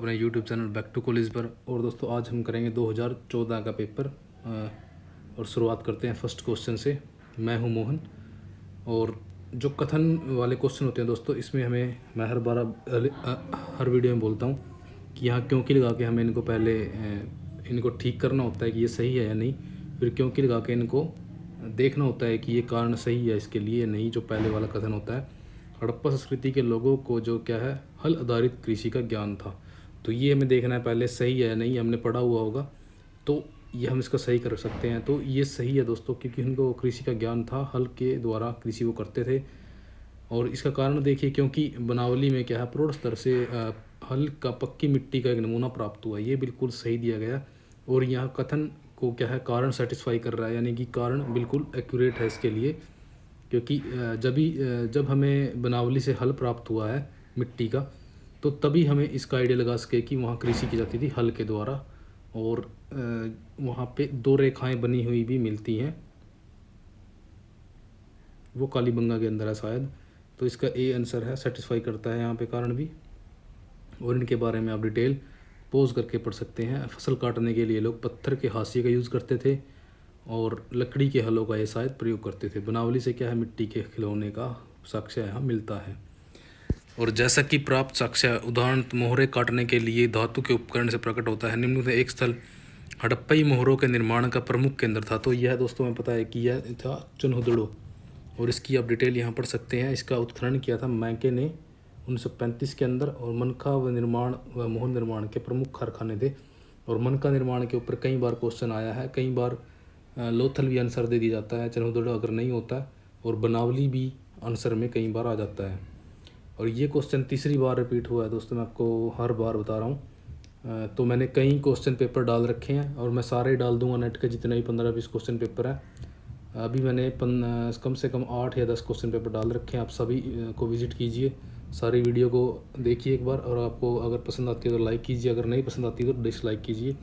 अपने YouTube channel back to college पर। और दोस्तों आज हम करेंगे 2014 का पेपर और शुरुआत करते हैं फर्स्ट क्वेश्चन से। मैं हूं मोहन। और जो कथन वाले क्वेश्चन होते हैं दोस्तों, इसमें मैं हर वीडियो में बोलता हूं कि यहाँ क्योंकि लगा के हमें इनको पहले इनको ठीक करना होता है कि ये सही है या नहीं, फिर क्योंकि लगा के इनको देखना होता है कि ये कारण सही है इसके लिए या नहीं। जो पहले वाला कथन होता है, हड़प्पा संस्कृति के लोगों को जो क्या है हल आधारित कृषि का ज्ञान था, तो ये हमें देखना है पहले सही है या नहीं। हमने पढ़ा हुआ होगा तो ये हम इसका सही कर सकते हैं। तो ये सही है दोस्तों, क्योंकि उनको कृषि का ज्ञान था, हल के द्वारा कृषि वो करते थे। और इसका कारण देखिए, क्योंकि बनावली में क्या है प्रौढ़ स्तर से हल का पक्की मिट्टी का एक नमूना प्राप्त हुआ, ये बिल्कुल सही दिया गया। और यहाँ कथन को क्या है कारण सेटिस्फाई कर रहा है, यानी कि कारण बिल्कुल एक्यूरेट है इसके लिए। क्योंकि जब हमें बनावली से हल प्राप्त हुआ है मिट्टी का, तो तभी हमें इसका आइडिया लगा सके कि वहाँ कृषि की जाती थी हल के द्वारा। और वहाँ पे दो रेखाएं बनी हुई भी मिलती हैं, वो कालीबंगा के अंदर है शायद। तो इसका ए आंसर है, सेटिस्फाई करता है यहाँ पे कारण भी। और इनके बारे में आप डिटेल पोज करके पढ़ सकते हैं। फसल काटने के लिए लोग पत्थर के हाशिए का यूज़ करते थे और लकड़ी के हलों का ये शायद प्रयोग करते थे। बनावली से क्या है मिट्टी के खिलौने का साक्ष्य यहाँ मिलता है। और जैसा कि प्राप्त साक्ष्य उदाहरण मोहरे काटने के लिए धातु के उपकरण से प्रकट होता है, निम्न में एक स्थल हड़प्पई मोहरों के निर्माण का प्रमुख केंद्र था। तो यह दोस्तों हमें पता है कि यह था चनहुदड़ो, और इसकी आप डिटेल यहाँ पढ़ सकते हैं। इसका उत्खनन किया था मैके ने 1935 के अंदर। और मनका व निर्माण व मोहर निर्माण के प्रमुख कारखाने थे। और मनका निर्माण के ऊपर कई बार क्वेश्चन आया है, कई बार लोथल भी आंसर दे दिया जाता है, चनहुदड़ो अगर नहीं होता है, और बनावली भी आंसर में कई बार आ जाता है। और ये क्वेश्चन तीसरी बार रिपीट हुआ है दोस्तों, मैं आपको हर बार बता रहा हूँ। तो मैंने कई क्वेश्चन पेपर डाल रखे हैं और मैं सारे डाल दूंगा नेट के जितने भी 15-20 क्वेश्चन पेपर है। अभी मैंने कम से कम 8 या 10 क्वेश्चन पेपर डाल रखे हैं। आप सभी को विजिट कीजिए, सारी वीडियो को देखिए एक बार, और आपको अगर पसंद आती है तो लाइक कीजिए, अगर नहीं पसंद आती तो डिसलाइक कीजिए।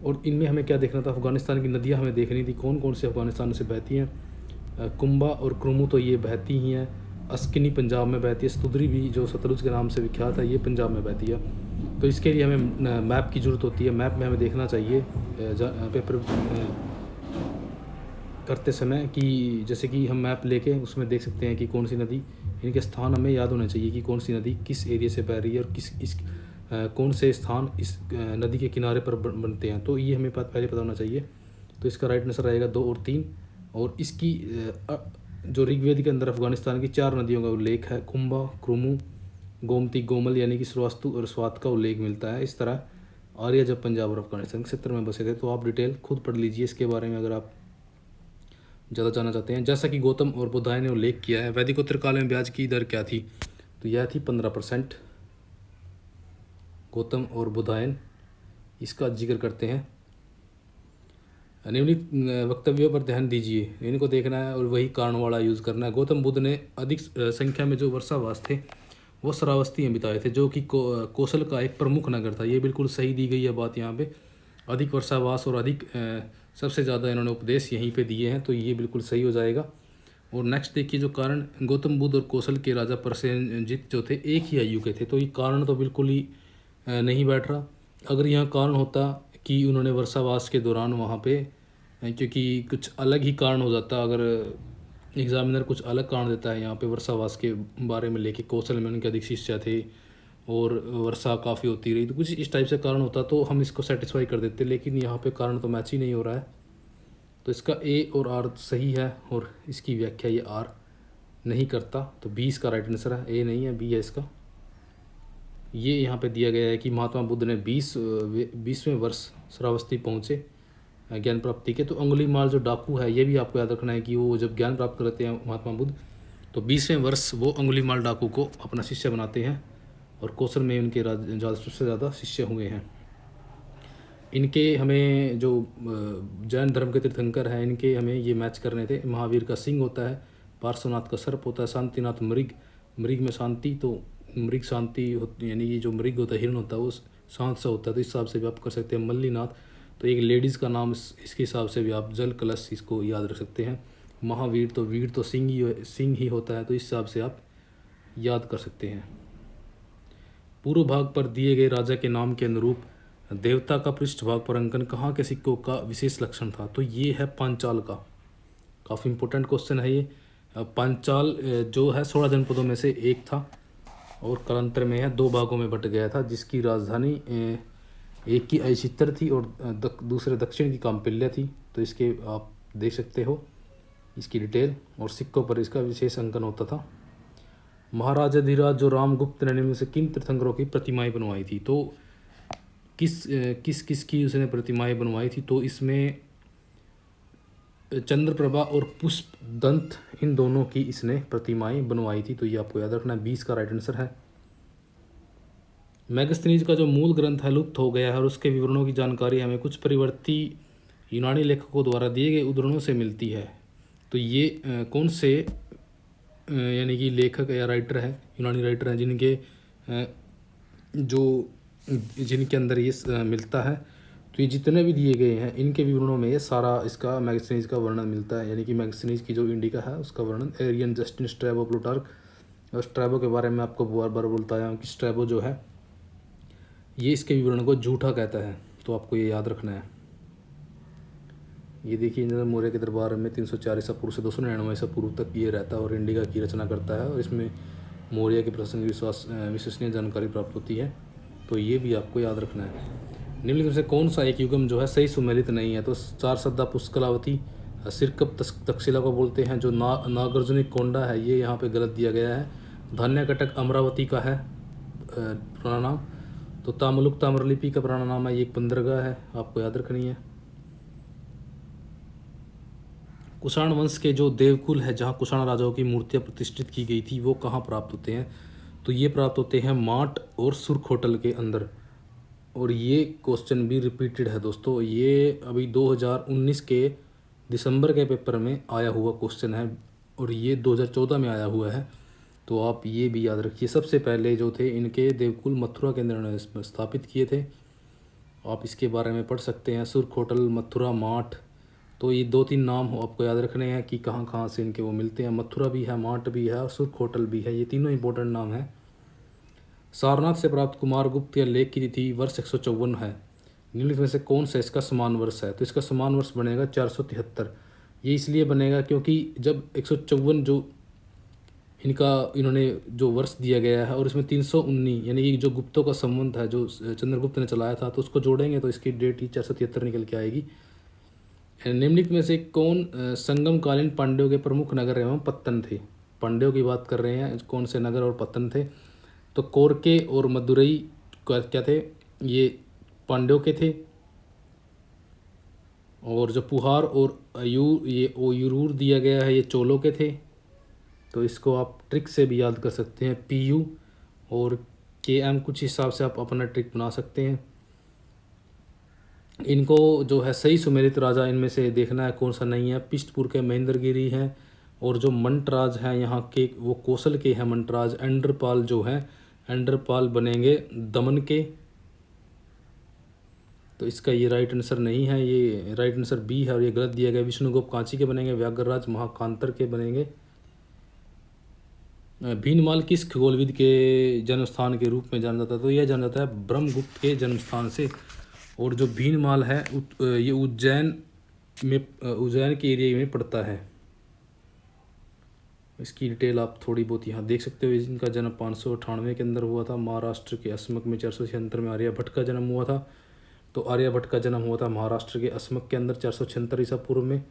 और इनमें हमें क्या देखना था, अफ़गानिस्तान की नदियाँ हमें देखनी थी, कौन कौन सी अफ़गानिस्तान से बहती हैं। कुंभा और क्रुमू तो ये बहती ही हैं। अस्किनी पंजाब में बहती है। स्तुदरी भी जो सतलुज के नाम से विख्यात है, ये पंजाब में बहती है। तो इसके लिए हमें मैप की ज़रूरत होती है। मैप में हमें देखना चाहिए पेपर करते समय कि जैसे कि हम मैप लेके उसमें देख सकते हैं कि कौन सी नदी, इनके स्थान हमें याद होने चाहिए कि कौन सी नदी किस एरिया से बह रही है और कौन से स्थान इस नदी के किनारे पर बनते हैं। तो ये हमें पहले पता होना चाहिए। तो इसका राइट आंसर रहेगा 2 और 3। और इसकी जो ऋग्वेद के अंदर अफगानिस्तान की 4 नदियों का उल्लेख है, कुंभा, क्रुमू, गोमती, गोमल, यानी कि श्रीवास्तु और स्वात का उल्लेख मिलता है। इस तरह आर्य जब पंजाब और अफगानिस्तान के क्षेत्र में बसे थे। तो आप डिटेल खुद पढ़ लीजिए इसके बारे में अगर आप ज़्यादा जानना चाहते हैं। जैसा कि गौतम और बुधायन ने उल्लेख किया है, वैदिकोत्तर काल में ब्याज की दर क्या थी, तो यह थी 15%। गौतम और बुधायन, इसका जिक्र करते हैं। निम्नलिखित वक्तव्यों पर ध्यान दीजिए, इनको देखना है और वही कारण वाला यूज़ करना है। गौतम बुद्ध ने अधिक संख्या में जो वर्षावास थे वो श्रावस्ती में बिताए थे, जो कि कौशल का एक प्रमुख नगर था। ये बिल्कुल सही दी गई है बात यहाँ पे। अधिक वर्षावास और अधिक सबसे ज़्यादा इन्होंने उपदेश यहीं पे दिए हैं, तो ये बिल्कुल सही हो जाएगा। और नेक्स्ट देखिए, जो कारण गौतम बुद्ध और कौशल के राजा प्रसेनजित जो थे एक ही आयु के थे, तो ये कारण तो बिल्कुल ही नहीं बैठ रहा। अगर यहाँ कारण होता कि उन्होंने वर्षावास के दौरान वहाँ पे, क्योंकि कुछ अलग ही कारण हो जाता, अगर एग्जामिनर कुछ अलग कारण देता है यहाँ पे वर्षावास के बारे में लेके, कौशल में उनके अधिक शिष्य थे और वर्षा काफ़ी होती रही, तो कुछ इस टाइप से कारण होता तो हम इसको सेटिस्फाई कर देते। लेकिन यहाँ पे कारण तो मैच ही नहीं हो रहा है, तो इसका ए और आर सही है और इसकी व्याख्या ये आर नहीं करता। तो 20 का राइट आंसर है, ए नहीं है, बी है इसका। ये यहाँ पे दिया गया है कि महात्मा बुद्ध ने 20वें वर्ष श्रावस्ती पहुँचे ज्ञान प्राप्ति के। तो अंगुलीमाल जो डाकू है, ये भी आपको याद रखना है कि वो जब ज्ञान प्राप्त करते हैं महात्मा बुद्ध, तो 20वें वर्ष वो अंगुलीमाल डाकू को अपना शिष्य बनाते हैं। और कौशल में उनके सबसे ज़्यादा शिष्य हुए हैं। इनके हमें जो जैन धर्म के तीर्थंकर हैं, इनके हमें ये मैच करने थे। महावीर का सिंह होता है, पार्श्वनाथ का सर्प होता है, शांतिनाथ मृग, मृग में शांति, तो मृग शांति होती, यानी ये जो मृग होता है हिरण होता है वो शांत सा होता है, तो इस हिसाब से भी आप कर सकते हैं। मल्लीनाथ, तो एक लेडीज़ का नाम, इसके हिसाब से भी आप जल कलश इसको याद रख सकते हैं। महावीर, तो वीर तो सिंह ही होता है, तो इस हिसाब से आप याद कर सकते हैं। पूर्व भाग पर दिए गए राजा के नाम के अनुरूप देवता का पृष्ठभाग पर अंकन कहाँ के सिक्कों का विशेष लक्षण था? तो ये है पांचाल का। काफ़ी इंपॉर्टेंट क्वेश्चन है ये। पांचाल जो है 16 जनपदों में से एक था और कालांतर में है 2 भागों में बट गया था, जिसकी राजधानी एक की अयशितर थी और दूसरे दक्षिण की काम्पिल्य थी। तो इसके आप देख सकते हो इसकी डिटेल, और सिक्कों पर इसका विशेष अंकन होता था। महाराजा धीराज जो रामगुप्त ने निम्न से किन तीर्थंकरों की प्रतिमाएं बनवाई थी? तो किस की उसने प्रतिमाएं बनवाई थी? तो इसमें चंद्रप्रभा और पुष्प दंत, इन दोनों की इसने प्रतिमाएं बनवाई थी। तो ये आपको याद रखना है, 20 का राइट आंसर है। मैगस्थनीज का जो मूल ग्रंथ है लुप्त हो गया है और उसके विवरणों की जानकारी हमें कुछ परिवर्ती यूनानी लेखकों द्वारा दिए गए उद्धरणों से मिलती है। तो ये कौन से यानी कि लेखक या राइटर हैं, यूनानी राइटर हैं, जिनके अंदर ये मिलता है? तो ये जितने भी दिए गए हैं इनके विवरणों में ये सारा इसका मैगस्थनीज का वर्णन मिलता है। यानी कि मैगस्थनीज की जो इंडिका है उसका वर्णन एरियन, जस्टिन, स्ट्रैबो, प्लूटार्क। और स्ट्रैबो के बारे में आपको बार बार बोलता आया हूँ कि स्ट्रैबो जो है ये इसके विवरण को झूठा कहता है। तो आपको ये याद रखना है। ये देखिए, इंद्र मौर्य के दरबार में 304 ईसा पूर्व से 299 ईसा पूर्व तक ये रहता है और इंडिका की रचना करता है और इसमें मौर्य के प्रसंग विश्वसनीय जानकारी प्राप्त होती है। तो ये भी आपको याद रखना है। निम्नलिखित में से कौन सा एक युगम जो है सही सुमेलित नहीं है? तो 4 सद्दा पुष्कलावती सिरकप तक्षशिला को बोलते हैं। जो नागार्जुनी कोंडा है ये यहाँ पे गलत दिया गया है। धान्य कटक अमरावती का है पुराना नाम। तो तामलुक ताम्रलिपि का पुराना नाम है, ये एक बंदरगाह है, आपको याद रखनी है। कुषाण वंश के जो देवकुल है जहाँ कुषाण राजाओं की मूर्तियाँ प्रतिष्ठित की गई थी वो कहाँ प्राप्त होते हैं? तो ये प्राप्त होते हैं माट और सुरखोटल के अंदर। और ये क्वेश्चन भी रिपीटेड है दोस्तों, ये अभी 2019 के दिसंबर के पेपर में आया हुआ क्वेश्चन है और ये 2014 में आया हुआ है। तो आप ये भी याद रखिए। सबसे पहले जो थे इनके देवकुल मथुरा के अंदर स्थापित किए थे। आप इसके बारे में पढ़ सकते हैं, सुरखोटल, मथुरा, माठ। तो ये 2-3 नाम हो आपको याद रखने हैं कि कहाँ कहाँ से इनके वो मिलते हैं। मथुरा भी है, माठ भी है और सुरखोटल भी है, ये तीनों इंपॉर्टेंट नाम हैं। सारनाथ से प्राप्त कुमारगुप्त या लेख की तिथि वर्ष 154 है। निम्नलिखित में से कौन सा इसका समान वर्ष है? तो इसका समान वर्ष बनेगा 473। ये इसलिए बनेगा क्योंकि जब 154 जो इन्होंने जो वर्ष दिया गया है और इसमें 319 यानी कि जो गुप्तों का संबंध है जो चंद्रगुप्त ने चलाया था, तो उसको जोड़ेंगे तो इसकी डेट ही 473 निकल के आएगी। निम्नलिखित में से कौन संगमकालीन पांड्यों के प्रमुख नगर एवं पत्तन थे? पांड्यों की बात कर रहे हैं, कौन से नगर और पत्तन थे? तो कोरके और मदुरई क्या थे? ये पांड्यों के थे। और जो पुहार और ओयूरूर दिया गया है ये चोलों के थे। तो इसको आप ट्रिक से भी याद कर सकते हैं, PU और KM, कुछ हिसाब से आप अपना ट्रिक बना सकते हैं। इनको जो है सही सुमेलित राजा इनमें से देखना है कौन सा नहीं है। पिष्टपुर के महेंद्रगिरी हैं और जो मंटराज हैं यहाँ के वो कौशल के हैं मंटराज। एंड्रपाल जो है एंड्रपाल बनेंगे दमन के। तो इसका ये राइट आंसर नहीं है, ये राइट आंसर B है और ये गलत दिया गया। विष्णुगुप्त कांची के बनेंगे। व्याघ्रराज महाकांतर के बनेंगे। भीनमाल किस खगोलविद के जन्म स्थान के रूप में जाना जाता है? तो यह जाना जाता है ब्रह्मगुप्त के जन्म स्थान से। और जो भीनमाल है ये उज्जैन के एरिया में पड़ता है। इसकी डिटेल आप थोड़ी बहुत यहाँ देख सकते हो। इनका जन्म 598 के अंदर हुआ था। महाराष्ट्र के असमक में 476 में आर्यभट्ट का जन्म हुआ था। तो आर्यभट्ट का जन्म हुआ था महाराष्ट्र के असमक के अंदर 476 ईसा पूर्व में।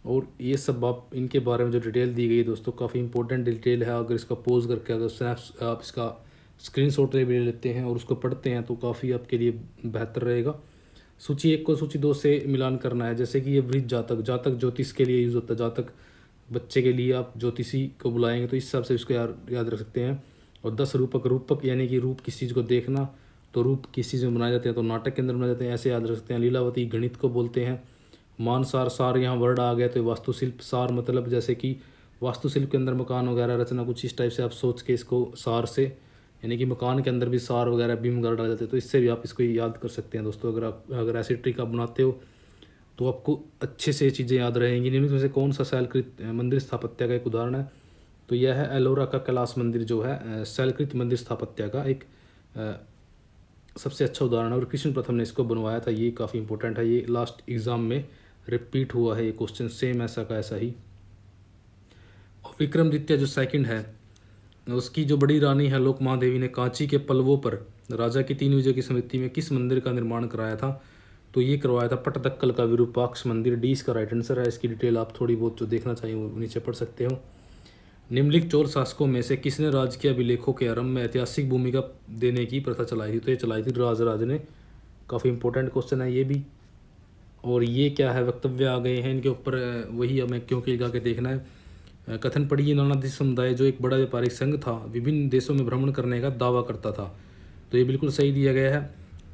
और ये सब आप इनके बारे में जो डिटेल दी गई है दोस्तों काफ़ी इंपॉर्टेंट डिटेल है। अगर इसका पोज करके अगर आप इसका स्क्रीनशॉट ले लेते हैं और उसको पढ़ते हैं तो काफ़ी आपके लिए बेहतर रहेगा। सूची 1 को सूची 2 से मिलान करना है। जैसे कि ये वृद्ध जातक, जातक ज्योतिष के लिए यूज़ होता है। जातक बच्चे के लिए आप ज्योतिषी को बुलाएंगे तो इस हिसाब से इसको याद रख सकते हैं। और 10 रूपक, रूपक यानी कि रूप किसी चीज़ को देखना, तो रूप किसी चीज़ में बनाए जाते हैं तो नाटक के अंदर बनाए जाते हैं, ऐसे याद रख सकते हैं। लीलावती गणित को बोलते हैं। मानसार, सार यहाँ वर्ड आ गया तो वास्तुशिल्प। सार मतलब जैसे कि वास्तुशिल्प के अंदर मकान वगैरह रचना, कुछ इस टाइप से आप सोच के इसको सार से, यानी कि मकान के अंदर भी सार वगैरह बीम वगैरह डाले जाते हैं, तो इससे भी आप इसको याद कर सकते हैं दोस्तों। अगर ऐसी ट्रिक आप बनाते हो तो आपको अच्छे से चीज़ें याद रहेंगी। निम्नलिखित में से कौन सा शैलकृत मंदिर स्थापत्य का एक उदाहरण है? तो यह है एलोरा का कैलाश मंदिर जो है शैलकृत मंदिर स्थापत्य का एक सबसे अच्छा उदाहरण है और कृष्ण प्रथम ने इसको बनवाया था। ये काफ़ी इंपॉर्टेंट है, ये लास्ट एग्ज़ाम में रिपीट हुआ है ये क्वेश्चन, सेम ऐसा का ऐसा ही। और विक्रमादित्य जो सेकंड है, उसकी जो बड़ी रानी है लोक महादेवी ने कांची के पलवों पर राजा की 3 विजय की स्मृति में किस मंदिर का निर्माण कराया था? तो ये करवाया था पट्टदक्कल का विरूपाक्ष मंदिर। डी इसका राइट आंसर है। इसकी डिटेल आप थोड़ी बहुत जो देखना चाहिए वो नीचे पढ़ सकते हो। निम्नलिखित चोल शासकों में से किसने राजकीय अभिलेखों के आरंभ में ऐतिहासिक भूमिका देने की प्रथा चलाई थी? तो ये चलाई थी राजराज ने। काफ़ी इंपॉर्टेंट क्वेश्चन है ये भी। और ये क्या है, वक्तव्य आ गए हैं इनके ऊपर, वही हमें क्योंकि लगा के देखना है। कथन पढ़िए, नाना देश समुदाय जो एक बड़ा व्यापारिक संघ था विभिन्न देशों में भ्रमण करने का दावा करता था। तो ये बिल्कुल सही दिया गया है।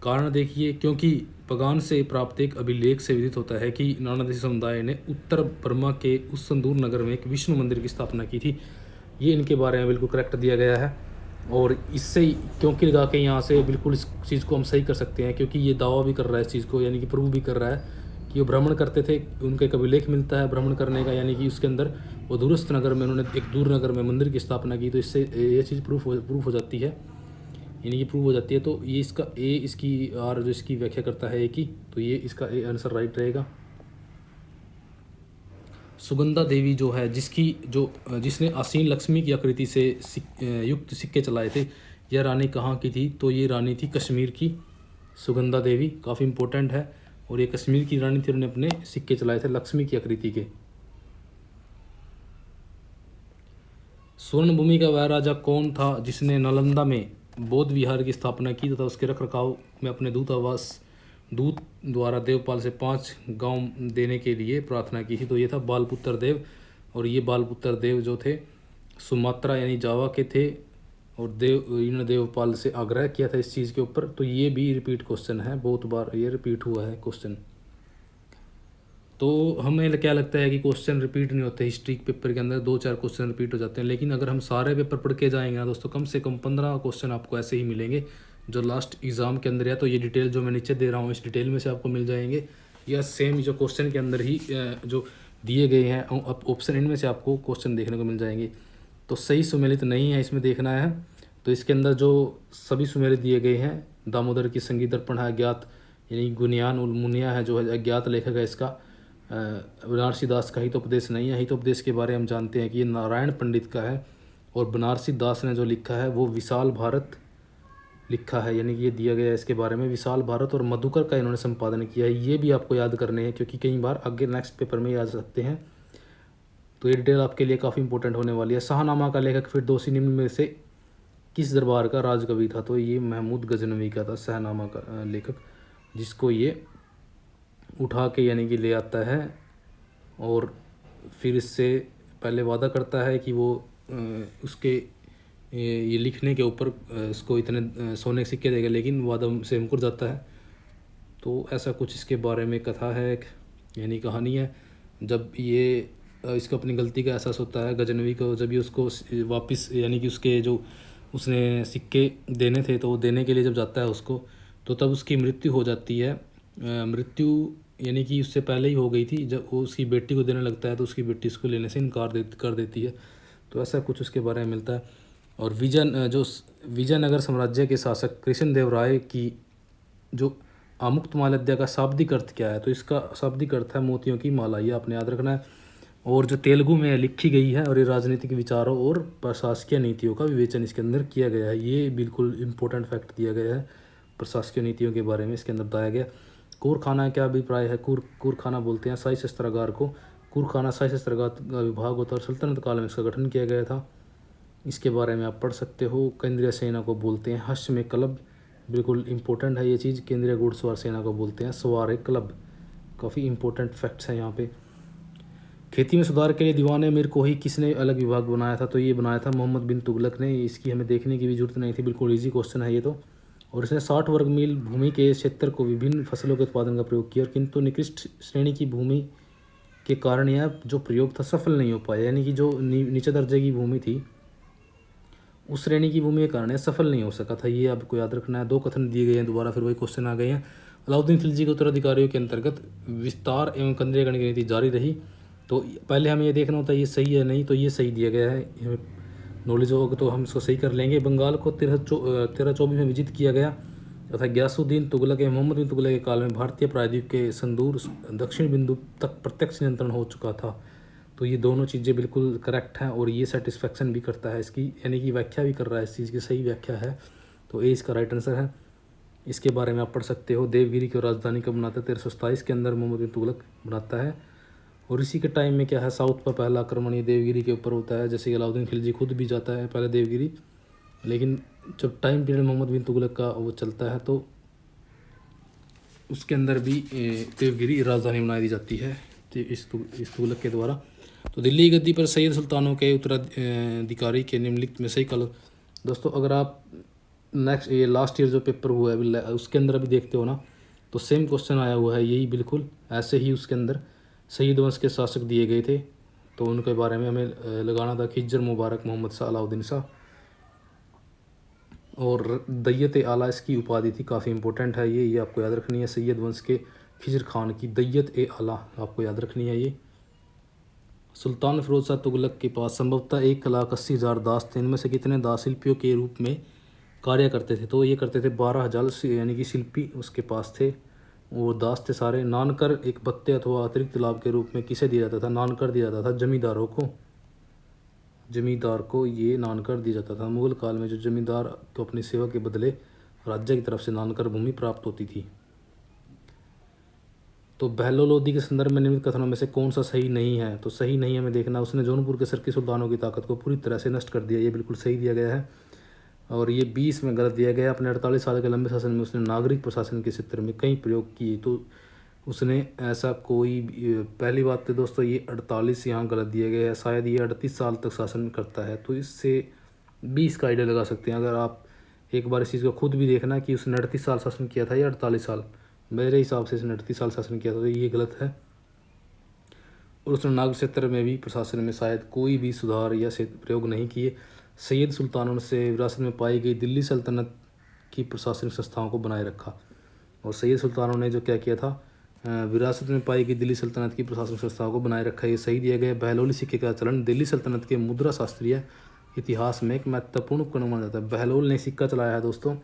कारण देखिए, क्योंकि पगान से प्राप्त एक अभिलेख से विदित होता है कि नाना देशी समुदाय ने उत्तर बर्मा के उस संदूर नगर में एक विष्णु मंदिर की स्थापना की थी। ये इनके बारे में बिल्कुल करेक्ट दिया गया है। और इससे क्योंकि लगा के यहाँ से बिल्कुल इस चीज़ को हम सही कर सकते हैं, क्योंकि ये दावा भी कर रहा है इस चीज़ को, यानी कि प्रूव भी कर रहा है कि वो भ्रमण करते थे, उनका एक अभिलेख मिलता है भ्रमण करने का, यानी कि उसके अंदर वो दूरस्थ नगर में उन्होंने एक दूर नगर में मंदिर की स्थापना की। तो इससे ये चीज़ प्रूफ हो जाती है, यानी कि प्रूव हो जाती है। तो ये इसका ए, इसकी आर जो इसकी व्याख्या करता है ए की, तो ये इसका ए आंसर राइट रहेगा। सुगंधा देवी जो है, जिसने आसीन लक्ष्मी की आकृति से युक्त सिक्के चलाए थे, यह रानी कहाँ की थी? तो ये रानी थी कश्मीर की, सुगंधा देवी। काफ़ी इंपॉर्टेंट है। और ये कश्मीर की रानी थी, उन्होंने अपने सिक्के चलाए थे लक्ष्मी की आकृति के। स्वर्ण भूमि का वह राजा कौन था जिसने नालंदा में बौद्ध विहार की स्थापना की तथा उसके रख रखाव में अपने दूत द्वारा देवपाल से 5 गांव देने के लिए प्रार्थना की थी? तो ये था बालपुत्र देव। और ये बालपुत्र देव जो थे सुमात्रा यानी जावा के थे, और इन्होंने देवपाल से आग्रह किया था इस चीज़ के ऊपर। तो ये भी रिपीट क्वेश्चन है, बहुत बार ये रिपीट हुआ है क्वेश्चन। तो हमें क्या लगता है कि क्वेश्चन रिपीट नहीं होते, हिस्ट्री पेपर के अंदर 2-4 क्वेश्चन रिपीट हो जाते हैं, लेकिन अगर हम सारे पेपर पढ़ के जाएंगे ना दोस्तों, कम से कम 15 क्वेश्चन आपको ऐसे ही मिलेंगे जो लास्ट एग्ज़ाम के अंदर है। तो ये डिटेल जो मैं नीचे दे रहा हूँ, इस डिटेल में से आपको मिल जाएंगे, या सेम जो क्वेश्चन के अंदर ही जो दिए गए हैं ऑप्शन, इनमें से आपको क्वेश्चन देखने को मिल जाएंगे। तो सही सुमेलित नहीं है, इसमें देखना है। तो इसके अंदर जो सभी सुमेलित दिए गए हैं, दामोदर की संगीत दर्पण है अज्ञात, यानी गुनियान उल मुनिया है जो है अज्ञात लेखक है इसका। बनारसी दास का हितोपदेश नहीं है। हितोपदेश के बारे में हम जानते हैं कि ये नारायण पंडित का है, और बनारसी दास ने जो लिखा है वो विशाल भारत लिखा है, यानी कि ये दिया गया है इसके बारे में, विशाल भारत। और मधुकर का इन्होंने संपादन किया है। ये भी आपको याद करने हैं, क्योंकि कई बार आगे नेक्स्ट पेपर में याद सकते हैं। तो ये डिटेल आपके लिए काफ़ी इंपॉर्टेंट होने वाली है। शाहनामा का लेखक फिरदौसी निम्न में से किस दरबार का राजकवि था? तो ये महमूद गजनवी का था शाहनामा का लेखक, जिसको ये उठा के यानी कि ले आता है, और फिर इससे पहले वादा करता है कि वो उसके ये लिखने के ऊपर इसको इतने सोने के सिक्के देगा, लेकिन वादा से मुकर जाता है। तो ऐसा कुछ इसके बारे में कथा है, यानी कहानी है। जब ये इसको अपनी गलती का एहसास होता है गजनवी को, जब ये उसको वापस यानी कि उसके जो उसने सिक्के देने थे, तो वो देने के लिए जब जाता है उसको, तो तब उसकी मृत्यु हो जाती है। मृत्यु यानी कि उससे पहले ही हो गई थी। जब वो उसकी बेटी को देने लगता है, तो उसकी बेटी उसको लेने से इनकार कर देती है। तो ऐसा कुछ उसके बारे में मिलता है। और विजयनगर साम्राज्य के शासक कृष्णदेव राय की जो आमुक्त माल्याद्या का शाब्दिक अर्थ क्या है? तो इसका शाब्दिक अर्थ है मोतियों की माला। ये आपने याद रखना है। और जो तेलुगु में लिखी गई है, और ये राजनीतिक विचारों और प्रशासकीय नीतियों का विवेचन इसके अंदर किया गया है। ये बिल्कुल इंपॉर्टेंट फैक्ट दिया गया है, प्रशासकीय नीतियों के बारे में इसके अंदर बताया गया। कुरखाना क्या अभिप्राय है? कुरखाना बोलते हैं शाही शस्त्रागार को। कुरखाना शाही शस्त्रागार का विभाग होता है, और सल्तनत काल में इसका गठन किया गया था। इसके बारे में आप पढ़ सकते हो। केंद्रीय सेना को बोलते हैं हश्म में क्लब, बिल्कुल इंपॉर्टेंट है ये चीज़। केंद्रीय घुड़सवार सेना को बोलते हैं सवार क्लब। काफ़ी इंपॉर्टेंट फैक्ट्स हैं यहाँ पे। खेती में सुधार के लिए दीवाने मीर को ही किसने अलग विभाग बनाया था? तो ये बनाया था मोहम्मद बिन तुगलक ने। इसकी हमें देखने की भी जरूरत नहीं थी, बिल्कुल ईजी क्वेश्चन है ये तो। और इसने 60 वर्ग मील भूमि के क्षेत्र को विभिन्न फसलों के उत्पादन का प्रयोग किया, किंतु निकृष्ट श्रेणी की भूमि के कारण यह जो प्रयोग था सफल नहीं हो पाया। यानी कि जो नीचे दर्जे की भूमि थी, उस श्रेणी की भूमि के कारण यह सफल नहीं हो सका था। ये आपको याद रखना है। 2 कथन दिए गए हैं, दोबारा फिर वही क्वेश्चन आ गए हैं। अलाउद्दीन खिलजी के उत्तराधिकारियों के अंतर्गत विस्तार एवं केंद्रीयकरण की नीति जारी रही। तो पहले हमें ये देखना होता है ये सही है नहीं, तो ये सही दिया गया है हमें। नॉलेज होगा तो हम इसको सही कर लेंगे। बंगाल को 1324 में विजित किया गया तथा गयासुद्दीन तुगलक या मोहम्मद बिन तुगलक के काल में भारतीय प्रायद्वीप के संदूर दक्षिण बिंदु तक प्रत्यक्ष नियंत्रण हो चुका था। तो ये दोनों चीज़ें बिल्कुल करेक्ट हैं और ये सेटिस्फेक्शन भी करता है इसकी, यानी कि व्याख्या भी कर रहा है इस चीज़ की, सही व्याख्या है। तो ए इसका राइट आंसर है। इसके बारे में आप पढ़ सकते हो। देवगिरी की राजधानी कब बनाता है? 1327 के अंदर मोहम्मद बिन तुगलक बनाता है। और इसी के टाइम में क्या है, साउथ पर पहला आक्रमण ये देवगिरी के ऊपर होता है। जैसे कि अलाउद्दीन खिलजी खुद भी जाता है पहले देवगिरी, लेकिन जब टाइम पीरियड मोहम्मद बिन तुगलक का वो चलता है तो उसके अंदर भी देवगिरी राजधानी बनाई दी जाती है इस तुगलक के द्वारा। तो दिल्ली गद्दी पर सैयद सुल्तानों के उत्तराधिकारी के निम्नलिखित में सही कल। दोस्तों अगर आप नेक्स्ट ये लास्ट ईयर जो पेपर हुआ है अभी उसके अंदर अभी देखते हो ना, तो सेम क्वेश्चन आया हुआ है, यही बिल्कुल ऐसे ही उसके अंदर सैयद वंश के शासक दिए गए थे। तो उनके बारे में हमें लगाना था खिज्जर मुबारक, मोहम्मद शाह, अलाउद्दीन शाह। और दैयत आला इसकी उपाधि थी, काफ़ी इंपॉर्टेंट है ये आपको याद रखनी है। सैयद वंश के खिजर खान की दैयत आला आपको याद रखनी है ये। सुल्तान फिरोज शाह तुगलक के पास संभवतः 1,80,000 दास थे। इनमें से कितने दास शिल्पियों के रूप में कार्य करते थे? तो ये करते थे 12,000 यानी कि शिल्पी उसके पास थे। वो दास थे सारे। नानकर एक भत्ते अथवा अतिरिक्त लाभ के रूप में किसे दिया जाता था? नानकर दिया जाता था जमींदारों को। जमींदार को ये नानकर दिया जाता था। मुगल काल में जो जमींदार को अपनी सेवा के बदले राज्य की तरफ से नानकर भूमि प्राप्त होती थी। तो बहलोल लोदी के संदर्भ में निम्नलिखित कथनों में से कौन सा सही नहीं है? तो सही नहीं हमें देखना, उसने जौनपुर के सरकी सुल्तानों की ताकत को पूरी तरह से नष्ट कर दिया, ये बिल्कुल सही दिया गया है। और ये 20 में गलत दिया गया। अपने 48 साल के लंबे शासन में उसने नागरिक प्रशासन के क्षेत्र में कई प्रयोग किए। तो उसने ऐसा कोई पहली बात तो दोस्तों ये 48 यहाँ गलत दिया गया है। शायद ये 38 साल तक शासन करता है, तो इससे 20 का आइडिया लगा सकते हैं। अगर आप एक बार इस चीज़ को खुद भी देखना कि उसने 38 साल शासन किया था या 48 साल, मेरे हिसाब से इसने 38 साल शासन किया था, तो ये गलत है। और उसने नागरिक क्षेत्र में भी प्रशासन में शायद कोई भी सुधार या प्रयोग नहीं किए। सैयद सुल्तानों से विरासत में पाई गई दिल्ली सल्तनत की प्रशासनिक संस्थाओं को बनाए रखा। और सैयद सुल्तानों ने जो क्या किया था, विरासत में पाई गई दिल्ली सल्तनत की प्रशासनिक संस्थाओं को बनाए रखा, ये सही दिया गया। बहलोली सिक्के का चलन दिल्ली सल्तनत के मुद्रा शास्त्रीय इतिहास में एक महत्वपूर्ण उपकरण माना जाता है। बहलोल ने सिक्का चलाया है दोस्तों,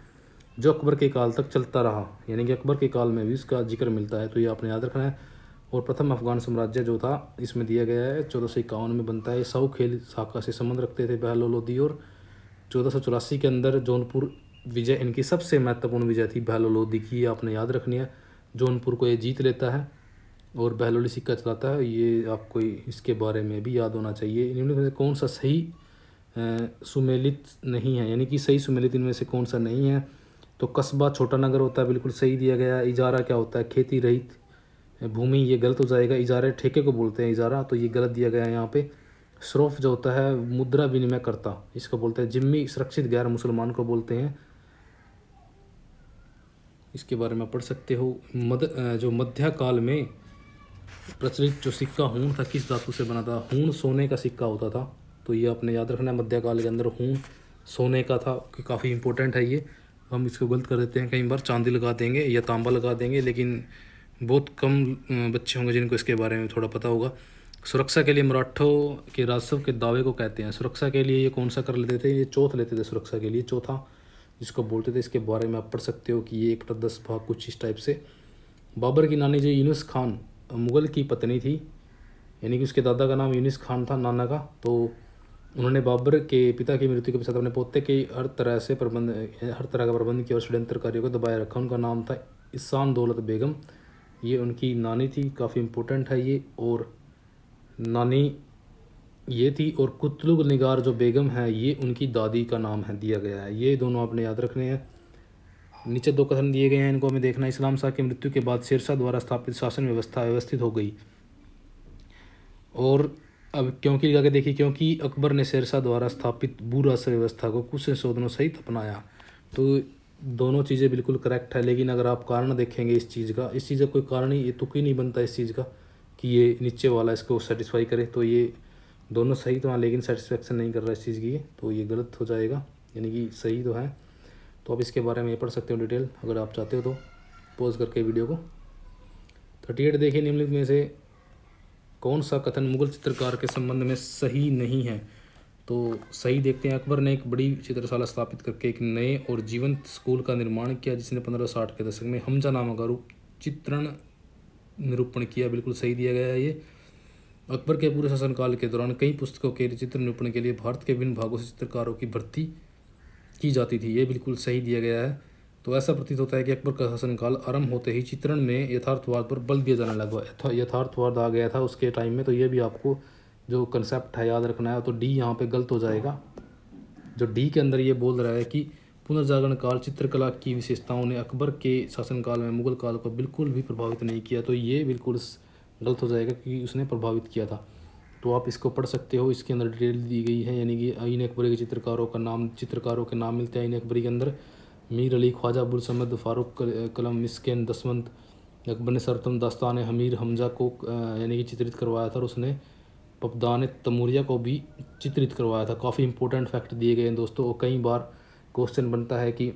जो अकबर के काल तक चलता रहा, यानी कि अकबर के काल में भी उसका जिक्र मिलता है, तो ये आपने याद रखना है। और प्रथम अफगान साम्राज्य जो था इसमें दिया गया है 1451 में बनता है। साहू खेल शाखा से संबंध रखते थे बहलोल लोदी। और 1484 के अंदर जौनपुर विजय इनकी सबसे महत्वपूर्ण विजय थी बहलोल लोदी की, आपने याद रखनी है। जौनपुर को ये जीत लेता है और बहलोली सिक्का चलाता है, ये आपको इसके बारे में भी याद होना चाहिए। इनमें से कौन सा सही सुमेलित नहीं है, यानी कि सही सुमेलित इनमें से कौन सा नहीं है? तो कस्बा छोटा नगर होता है, बिल्कुल सही दिया गया है। इजारा क्या होता है? खेती रहित भूमि, ये गलत हो जाएगा। इजारे ठेके को बोलते हैं इजारा, तो ये गलत दिया गया है यहाँ पे। श्रोफ जो होता है मुद्रा विनिमय करता, इसको बोलते हैं। जिम्मी सुरक्षित गैर मुसलमान को बोलते हैं। इसके बारे में पढ़ सकते हो। जो मध्यकाल में प्रचलित जो सिक्का हूण था किस धातु से बना था? हूण सोने का सिक्का होता था, तो ये आपने याद रखना है। मध्यकाल के अंदर हूण सोने का था, काफ़ी इंपॉर्टेंट है ये। हम इसको गलत कर देते हैं कई बार, चांदी लगा देंगे या तांबा लगा देंगे, लेकिन बहुत कम बच्चे होंगे जिनको इसके बारे में थोड़ा पता होगा। सुरक्षा के लिए मराठों के राजस्व के दावे को कहते हैं। सुरक्षा के लिए ये कौन सा कर लेते थे? ये चौथ लेते थे सुरक्षा के लिए, चौथा जिसको बोलते थे। इसके बारे में आप पढ़ सकते हो कि ये 1/10 भाग कुछ इस टाइप से। बाबर की नानी जो यूनुस खान मुग़ल की पत्नी थी, यानी कि उसके दादा का नाम यूनुस खान था, नाना का। तो उन्होंने बाबर के पिता की मृत्यु के पश्चात अपने पोते के हर तरह का प्रबंध किया और षड्यंत्रकारियों को दबाए रखा। उनका नाम था इहसान दौलत बेगम, ये उनकी नानी थी, काफ़ी इंपॉर्टेंट है ये। और नानी ये थी। और कुतलुग निगार जो बेगम है ये उनकी दादी का नाम है, दिया गया है। ये दोनों आपने याद रखने हैं। नीचे 2 कथन दिए गए हैं, इनको हमें देखना। इस्लाम शाह की मृत्यु के बाद शेरशाह द्वारा स्थापित शासन व्यवस्था व्यवस्थित हो गई। और अब क्योंकि लगा के देखिए, क्योंकि अकबर ने शेरशाह द्वारा स्थापित भू राजस्व व्यवस्था को कुछ संशोधनों सहित अपनाया। तो दोनों चीज़ें बिल्कुल करेक्ट है, लेकिन अगर आप कारण देखेंगे इस चीज़ का कोई कारण ही, ये तुक ही नहीं बनता इस चीज़ का कि ये नीचे वाला इसको सेटिस्फाई करे। तो ये दोनों सही तो हैं, लेकिन सेटिस्फेक्शन नहीं कर रहा इस चीज़ की, तो ये गलत हो जाएगा, यानी कि सही तो है। तो आप इसके बारे में ये पढ़ सकते हो डिटेल, अगर आप चाहते हो तो पॉज करके वीडियो को। 38 देखिए, निम्नलिखित में से कौन सा कथन मुगल चित्रकार के संबंध में सही नहीं है? तो सही देखते हैं, अकबर ने एक बड़ी चित्रशाला स्थापित करके एक नए और जीवंत स्कूल का निर्माण किया, जिसने 1560 के दशक में हमजा नामक का रूप चित्रण निरूपण किया। बिल्कुल सही दिया गया है ये। अकबर के पूरे शासनकाल के दौरान कई पुस्तकों के चित्र निरूपण के लिए भारत के विभिन्न भागों से चित्रकारों की भर्ती की जाती थी। ये बिल्कुल सही दिया गया है। तो ऐसा प्रतीत होता है कि अकबर का शासनकाल आरंभ होते ही चित्रण में यथार्थवाद पर बल दिया जाने लगा। यथार्थवाद आ गया था उसके टाइम में। तो ये भी आपको जो कंसेप्ट है याद रखना है। तो डी यहाँ पे गलत हो जाएगा। जो डी के अंदर ये बोल रहा है कि पुनर्जागरण काल चित्रकला की विशेषताओं ने अकबर के शासनकाल में मुगल काल को बिल्कुल भी प्रभावित नहीं किया। तो ये बिल्कुल गलत हो जाएगा क्योंकि उसने प्रभावित किया था। तो आप इसको पढ़ सकते हो, इसके अंदर डिटेल दी गई है। यानी कि आइन अकबरी के चित्रकारों के नाम मिलते हैं आइन अकबरी के अंदर। मीर अली, ख्वाजा अब्दुल समद, फारूक कलम, मिस्किन, दसवंत। अकबर ने सरतम दास्तान हमीर हमजा को यानी कि चित्रित करवाया था, और उसने पबदान तैमूरिया को भी चित्रित करवाया था। काफ़ी इंपॉर्टेंट फैक्ट दिए गए हैं दोस्तों। और कई बार क्वेश्चन बनता है कि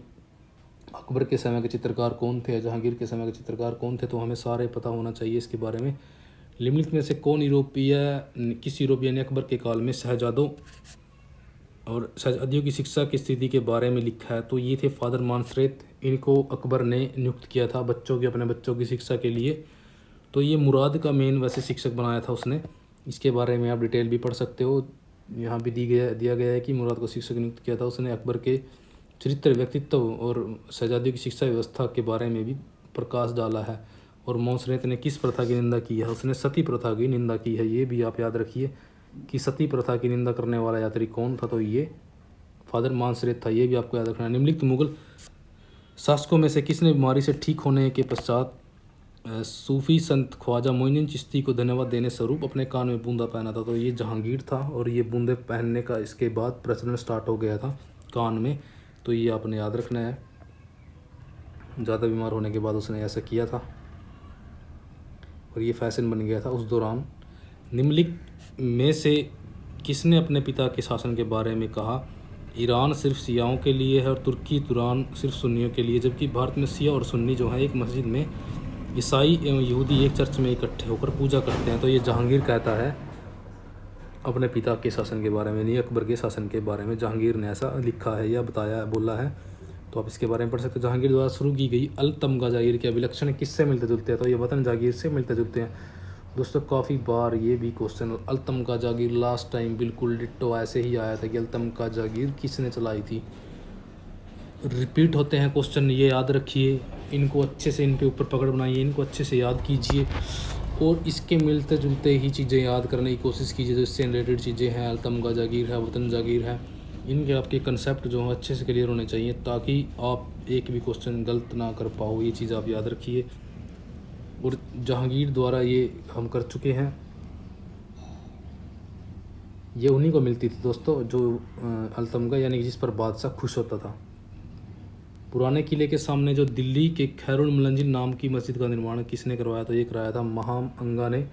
अकबर के समय के चित्रकार कौन थे, जहांगीर के समय के चित्रकार कौन थे, तो हमें सारे पता होना चाहिए इसके बारे में। निम्नलिखित में से किस यूरोपीय ने अकबर के काल में शहजादों और शहजादियों की शिक्षा की स्थिति के बारे में लिखा है? तो ये थे फादर मानसरेत। इनको अकबर ने नियुक्त किया था अपने बच्चों की शिक्षा के लिए। तो ये मुराद का मेन वैसे शिक्षक बनाया था उसने। इसके बारे में आप डिटेल भी पढ़ सकते हो। यहाँ भी दिया गया है कि मुराद को शिक्षक नियुक्त किया था उसने। अकबर के चरित्र, व्यक्तित्व और शहजादियों की शिक्षा व्यवस्था के बारे में भी प्रकाश डाला है। और मोंसरेत ने किस प्रथा की निंदा की है? उसने सती प्रथा की निंदा की है। ये भी आप याद रखिए कि सती प्रथा की निंदा करने वाला यात्री कौन था? तो ये फादर मानसरेत था। ये भी आपको याद रखना है। निम्नलिखित मुगल शासकों में से किसने बीमारी से ठीक होने के पश्चात सूफी संत ख्वाजा मोइनुद्दीन चिश्ती को धन्यवाद देने स्वरूप अपने कान में बूंदा पहना था? तो ये जहांगीर था, और ये बूंदे पहनने का इसके बाद प्रचलन स्टार्ट हो गया था कान में। तो ये आपने याद रखना है। ज़्यादा बीमार होने के बाद उसने ऐसा किया था और ये फैशन बन गया था उस दौरान। निम्नलिखित में से किसने अपने पिता के शासन के बारे में कहा? ईरान सिर्फ शियाओं के लिए है और तुर्की तुरान सिर्फ सुन्नियों के लिए, जबकि भारत में शिया और सुन्नी जो हैं एक मस्जिद में, ईसाई एवं यहूदी एक चर्च में इकट्ठे होकर पूजा करते हैं। तो ये जहांगीर कहता है अपने पिता के शासन के बारे में, नहीं अकबर के शासन के बारे में। जहांगीर ने ऐसा लिखा है या बताया बोला है। तो आप इसके बारे में पढ़ सकते हो। जहांगीर द्वारा शुरू की गई अल तमगा जागीर के अभिलक्षण किससे मिलते जुलते हैं? तो ये वतन जागीर से मिलते जुलते हैं दोस्तों। काफ़ी बार ये भी क्वेश्चन, अल तमगा जागीर लास्ट टाइम बिल्कुल डिट्टो ऐसे ही आया था कि अल तमगा जागीर किसने चलाई थी। रिपीट होते हैं क्वेश्चन, ये याद रखिए। इनको अच्छे से, इनके ऊपर पकड़ बनाइए, इनको अच्छे से याद कीजिए और इसके मिलते जुलते ही चीज़ें याद करने की कोशिश कीजिए। जो इससे रिलेटेड चीज़ें हैं, अल तमगा जागीर है, वतन जागीर है, इनके आपके कंसेप्ट जो हैं अच्छे से क्लियर होने चाहिए, ताकि आप एक भी क्वेश्चन गलत ना कर पाओ। ये चीज़ आप याद रखिए। और जहांगीर द्वारा ये हम कर चुके हैं। ये उन्हीं को मिलती थी दोस्तों जो अल तमगा, यानी कि जिस पर बादशाह खुश होता था। पुराने किले के सामने जो दिल्ली के खैरुल मुलंजिन नाम की मस्जिद का निर्माण किसने करवाया? तो ये कराया था महाम अंगा ने,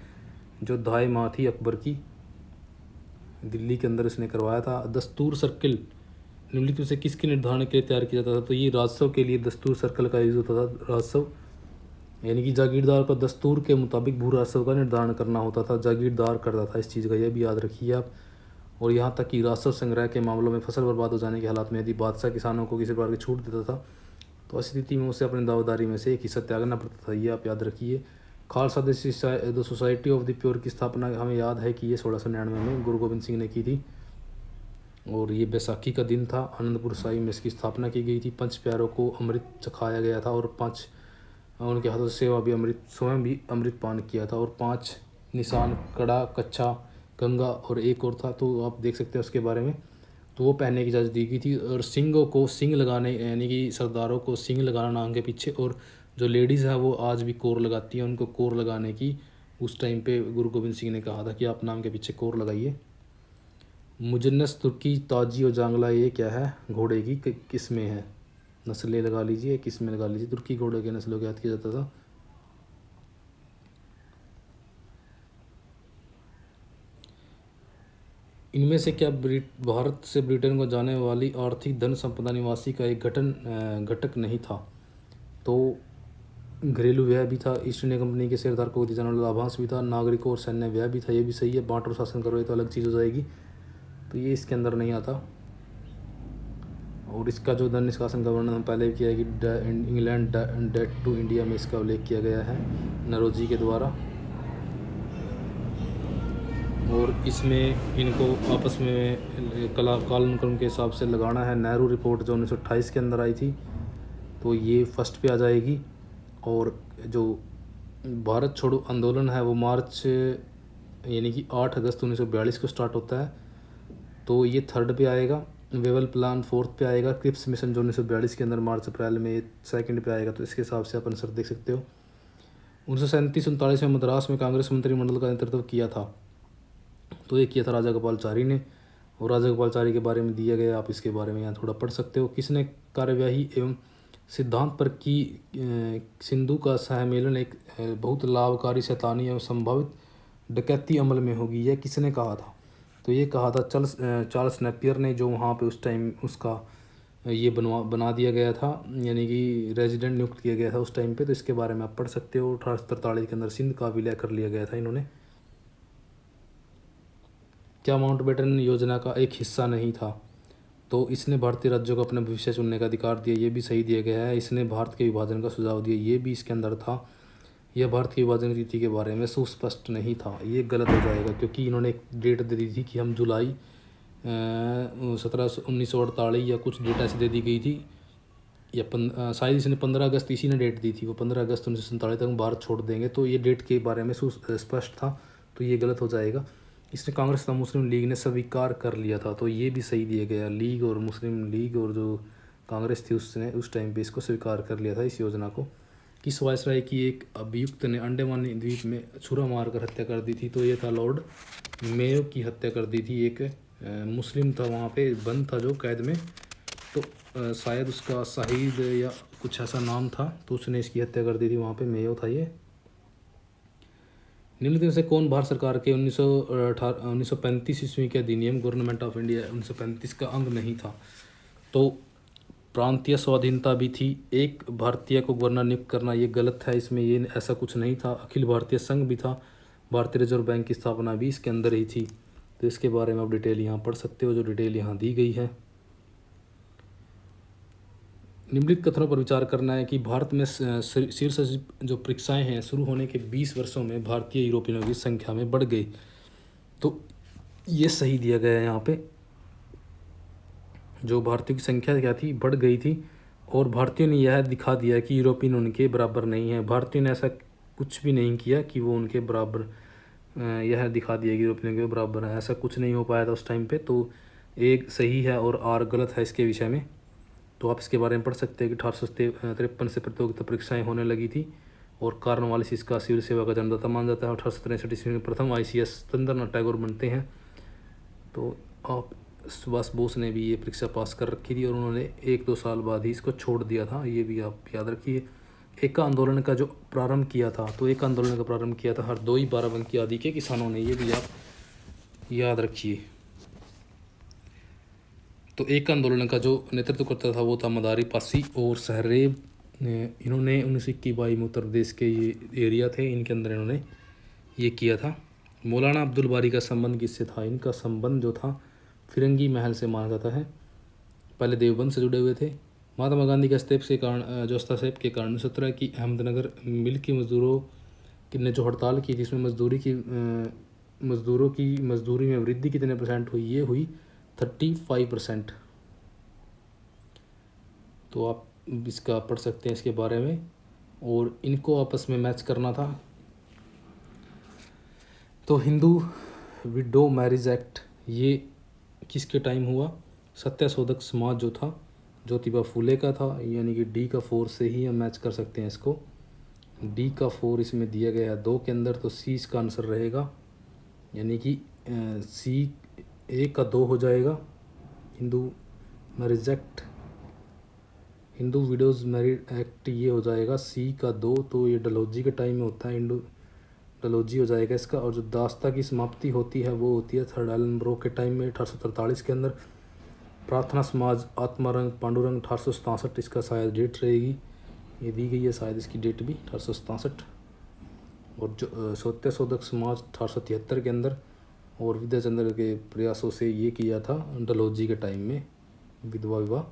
जो दाई माँ थी अकबर की। दिल्ली के अंदर इसने करवाया था। दस्तूर सर्किल निम्नलिखित से किसके निर्धारण के लिए तैयार किया जाता था? तो ये राजस्व के लिए दस्तूर सर्कल का यूज होता था। राजस्व यानी कि जागीरदार को दस्तूर के मुताबिक भू राजस्व का निर्धारण करना होता था। जागीरदार करता था इस चीज़ का, यह भी याद रखिए आप। और यहाँ तक कि राजस्व संग्रह के मामलों में फसल बर्बाद हो जाने के हालात में यदि बादशाह किसानों को किसी प्रकार की छूट देता था, तो ऐसी स्थिति में उसे अपनी दावेदारी में से एक हिस्सा त्यागना पड़ता था। ये आप याद रखिए। Khalsa the society of the pure की स्थापना हमें याद है कि ये 1699 में गुरु गोबिंद सिंह ने की थी, और ये बैसाखी का दिन था। आनंदपुर साहिब में इसकी स्थापना की गई थी। 5 प्यारों को अमृत चखाया गया था, और 5 उनके हाथों से सेवा भी स्वयं भी अमृत पान किया था। और 5 निशान, कड़ा, कच्छा, गंगा और एक और था, तो आप देख सकते हैं उसके बारे में। तो वो पहनने की इजाज़त दी गई थी। और सिंगों को सिंग लगाने, यानी कि सरदारों को सिंग लगाना नाम के पीछे, और जो लेडीज़ है वो आज भी कोर लगाती हैं, उनको कोर लगाने की उस टाइम पे गुरु गोबिंद सिंह ने कहा था कि आप नाम के पीछे कोर लगाइए। मुजन्नस, तुर्की, ताजी और जांगला ये क्या है? घोड़े की किस में है? नस्लें लगा लीजिए, किस में लगा लीजिए। तुर्की घोड़े के नस्लों को याद किया जाता था। इनमें से क्या भारत से ब्रिटेन को जाने वाली आर्थिक धन संपदा निवासी का एक घटक नहीं था? तो घरेलू व्यय भी था। ईस्ट इंडिया कंपनी के शेयरधारकों को दिया जाने वाला लाभांश भी था। नागरिकों और सैन्य व्यय भी था। ये भी सही है। बांटो शासन करो, ये तो अलग चीज़ हो जाएगी। तो ये इसके अंदर नहीं आता। और इसका जो धन निष्कासन का वर्णन हम पहले भी किया है कि इंग्लैंड डेट टू इंडिया में इसका उल्लेख किया गया है नरोजी के द्वारा। और इसमें इनको आपस में कालानुक्रम के हिसाब से लगाना है। नेहरू रिपोर्ट जो 1928 के अंदर आई थी तो ये फर्स्ट पे आ जाएगी। और जो भारत छोड़ो आंदोलन है वो मार्च यानी कि 8 अगस्त 1942 को स्टार्ट होता है, तो ये थर्ड पे आएगा। वेवल प्लान फोर्थ पे आएगा। क्रिप्स मिशन जो 1942 के अंदर मार्च अप्रैल में सेकंड पे आएगा। तो इसके हिसाब से आप आंसर देख सकते हो। 1937-39 में मद्रास में कांग्रेस मंत्रिमंडल का नेतृत्व किया था, तो ये किया था राजा गोपालचारी ने। और राजा गोपालचारी के बारे में दिया गया, आप इसके बारे में यहाँ थोड़ा पढ़ सकते हो। किसने कार्यवाही एवं सिद्धांत पर की सिंधु का सहमेलन एक बहुत लाभकारी शैतानी एवं संभावित डकैती अमल में होगी, यह किसने कहा था? तो ये कहा था चार्ल्स नेपियर ने, जो वहाँ पे उस टाइम उसका ये बना दिया गया था, यानी कि रेजिडेंट नियुक्त किया गया था उस टाइम पे। तो इसके बारे में आप पढ़ सकते हो। 1843 के अंदर सिंध का विलय कर लिया गया था इन्होंने। क्या माउंटबेटन योजना का एक हिस्सा नहीं था? तो इसने भारतीय राज्यों को अपना भविष्य चुनने का अधिकार दिया, ये भी सही दिया गया है। इसने भारत के विभाजन का सुझाव दिया, ये भी इसके अंदर था। यह भारत की विभाजन नीति के बारे में सुस्पष्ट नहीं था, ये गलत हो जाएगा, क्योंकि इन्होंने एक डेट दे दी थी कि हम जुलाई 1948 या कुछ डेट ऐसी दे दी गई थी, या शायद इसने 15 अगस्त इसी ने डेट दी थी, वो 15 अगस्त 1947 तक हम भारत छोड़ देंगे। तो ये डेट के बारे में सुस्पष्ट था, तो ये गलत हो जाएगा। इसने कांग्रेस तथा मुस्लिम लीग ने स्वीकार कर लिया था, तो ये भी सही दिया गया। लीग और मुस्लिम लीग और जो कांग्रेस थी उसने उस टाइम पे इसको स्वीकार कर लिया था, इस योजना को। किस वायसराय की एक अभियुक्त ने अंडमान द्वीप में छुरा मारकर हत्या कर दी थी? तो ये था लॉर्ड मेयो की हत्या कर दी थी। एक मुस्लिम था वहाँ पे, बंद था जो कैद में, तो शायद उसका शाहिद या कुछ ऐसा नाम था, तो उसने इसकी हत्या कर दी थी वहाँ पे, मेयो था ये। निम्नलिखित में से कौन भारत सरकार के 1935 ईस्वी के अधिनियम गवर्नमेंट ऑफ इंडिया 1935 का अंग नहीं था? तो प्रांतीय स्वाधीनता भी थी, एक भारतीय को गवर्नर नियुक्त करना ये गलत है, इसमें ये ऐसा कुछ नहीं था। अखिल भारतीय संघ भी था, भारतीय रिजर्व बैंक की स्थापना भी इसके अंदर ही थी। तो इसके बारे में आप डिटेल यहाँ पढ़ सकते हो, जो डिटेल यहाँ दी गई है। निम्नलिखित कथनों पर विचार करना है कि भारत में शीर्ष जो परीक्षाएं हैं शुरू होने के 20 वर्षों में भारतीय यूरोपियनों की संख्या में बढ़ गई। तो ये सही दिया गया है यहाँ पे। जो भारतीयों की संख्या क्या थी, बढ़ गई थी, और भारतीयों ने यह दिखा दिया कि यूरोपियन उनके बराबर नहीं है। भारतीयों ने ऐसा कुछ भी नहीं किया कि वो उनके बराबर, यह दिखा दिया कि यूरोपियन के बराबर है, ऐसा कुछ नहीं हो पाया था उस टाइम पे। तो एक सही है और आर गलत है इसके विषय में। तो आप इसके बारे में पढ़ सकते हैं कि 1853 से प्रतियोगिता परीक्षाएँ होने लगी थी, और कॉर्नवालिस इसका सिविल सेवा का जन्मदाता माना जाता है। 1863 ईस्वी में प्रथम ICS सत्येंद्रनाथ टैगोर बनते हैं। तो आप सुभाष बोस ने भी ये परीक्षा पास कर रखी थी, और उन्होंने 1-2 साल बाद ही इसको छोड़ दिया था, ये भी आप याद रखिए। एका आंदोलन का जो प्रारंभ किया था, तो एका आंदोलन का प्रारंभ किया था हरदोई बाराबंकी आदि के किसानों ने, ये भी आप याद रखिए। तो एक आंदोलन का जो नेतृत्व करता था वो था मदारी पासी और सहरेब। इन्होंने 1921 में उत्तर प्रदेश के ये एरिया थे, इनके अंदर इन्होंने ये किया था। मौलाना अब्दुल बारी का संबंध किससे था? इनका संबंध जो था फिरंगी महल से माना जाता है, पहले देवबंद से जुड़े हुए थे। महात्मा गांधी के हस्तक्षेप के कारण, जो हस्तक्षेप के कारण 17 की अहमदनगर मिल के मजदूरों ने जो हड़ताल की थी, इसमें मजदूरों की मजदूरी में वृद्धि कितने % हुई? ये हुई 35%। तो आप इसका पढ़ सकते हैं इसके बारे में, और इनको आपस में मैच करना था। तो हिंदू विडो मैरिज एक्ट ये किसके टाइम हुआ? सत्यशोधक समाज जो था ज्योतिबा फूले का था, यानी कि D का 4 से ही हम मैच कर सकते हैं इसको। D का 4 इसमें दिया गया है 2 के अंदर, तो C इसका आंसर रहेगा, यानी कि C 1 का 2 हो जाएगा। Hindu marriage act, Hindu widows marriage act ये हो जाएगा C का 2। तो ये डलहौजी के टाइम में होता है, हिंदू डलहौजी हो जाएगा इसका। और जो दास्ता की समाप्ति होती है वो होती है थर्ड एलन ब्रो के टाइम में 1843 के अंदर। प्रार्थना समाज आत्मारंग पांडुरंग 1867 इसका शायद डेट रहेगी, ये दी गई है शायद इसकी डेट भी 1867। और जो सत्यशोधक समाज 1873 के अंदर। और विद्याचंद्र के प्रयासों से ये किया था डलहौजी के टाइम में विधवा विवाह।